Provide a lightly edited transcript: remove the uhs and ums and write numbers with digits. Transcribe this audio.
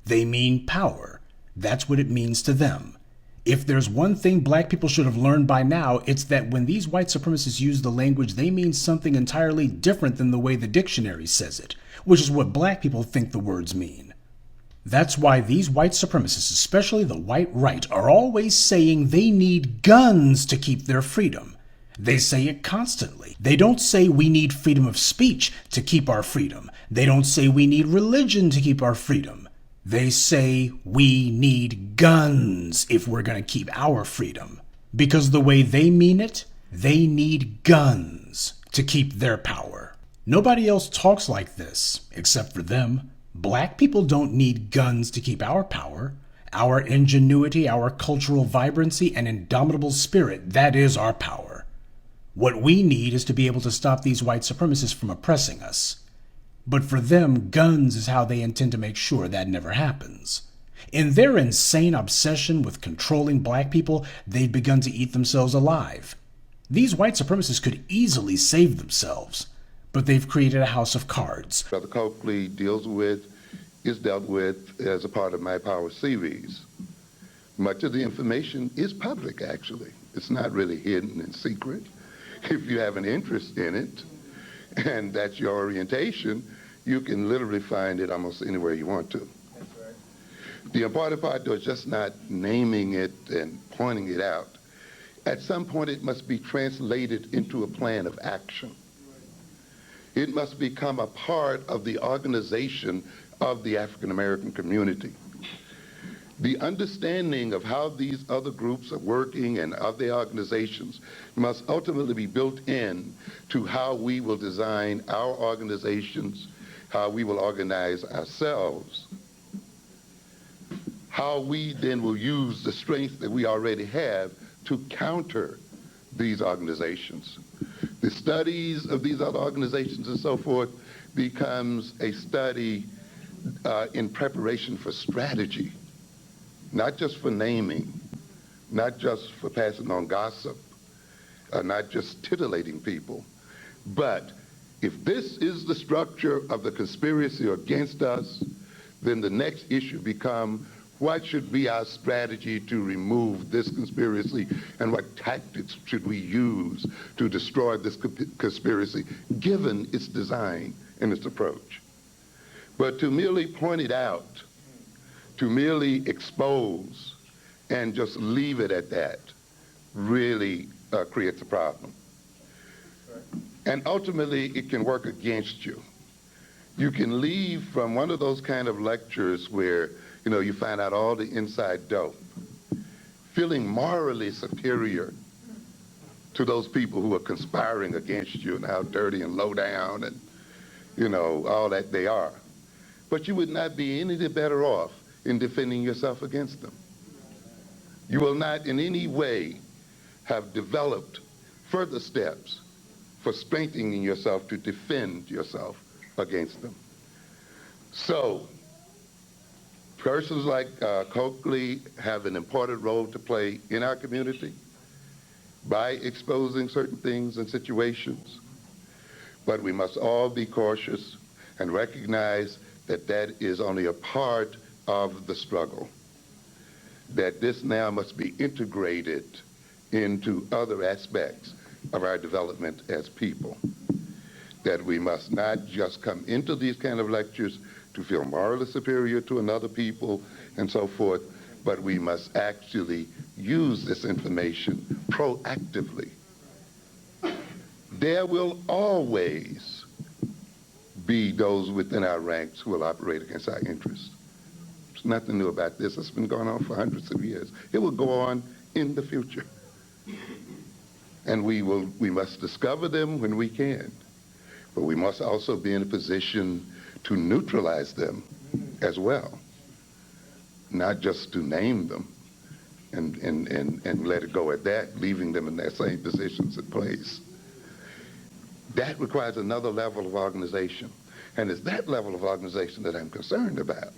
They mean power. That's what it means to them. If there's one thing black people should have learned by now, it's that when these white supremacists use the language, they mean something entirely different than the way the dictionary says it, which is what black people think the words mean. That's why these white supremacists, especially the white right, are always saying they need guns to keep their freedom. They say it constantly. They don't say we need freedom of speech to keep our freedom. They don't say we need religion to keep our freedom. They say we need guns if we're going to keep our freedom. Because the way they mean it, they need guns to keep their power. Nobody else talks like this, except for them. Black people don't need guns to keep our power. Our ingenuity, our cultural vibrancy, and indomitable spirit, that is our power. What we need is to be able to stop these white supremacists from oppressing us. But for them, guns is how they intend to make sure that never happens. In their insane obsession with controlling black people, they've begun to eat themselves alive. These white supremacists could easily save themselves, but they've created a house of cards. Brother Coakley is dealt with as a part of My Power series. Much of the information is public, actually. It's not really hidden and secret. If you have an interest in it, and that's your orientation, you can literally find it almost anywhere you want to. That's right. The important part, though, is just not naming it and pointing it out. At some point, it must be translated into a plan of action. It must become a part of the organization of the African American community. The understanding of how these other groups are working and other organizations must ultimately be built in to how we will design our organizations, how we will organize ourselves, how we then will use the strength that we already have to counter these organizations. The studies of these other organizations and so forth becomes a study in preparation for strategy. Not just for naming, not just for passing on gossip, not just titillating people, but if this is the structure of the conspiracy against us, then the next issue becomes what should be our strategy to remove this conspiracy and what tactics should we use to destroy this conspiracy given its design and its approach. But to merely point it out, to merely expose and just leave it at that really creates a problem. And ultimately, it can work against you. You can leave from one of those kind of lectures where, you find out all the inside dope, feeling morally superior to those people who are conspiring against you and how dirty and low down and, all that they are. But you would not be any better off in defending yourself against them. You will not in any way have developed further steps for strengthening yourself to defend yourself against them. So, persons like Coakley have an important role to play in our community by exposing certain things and situations, but we must all be cautious and recognize that that is only a part of the struggle, that this now must be integrated into other aspects of our development as people, that we must not just come into these kind of lectures to feel morally superior to another people and so forth, but we must actually use this information proactively. There will always be those within our ranks who will operate against our interests. There's nothing new about this. It's been going on for hundreds of years. It will go on in the future. And we must discover them when we can. But we must also be in a position to neutralize them as well. Not just to name them and let it go at that, leaving them in their same positions in place. That requires another level of organization. And it's that level of organization that I'm concerned about.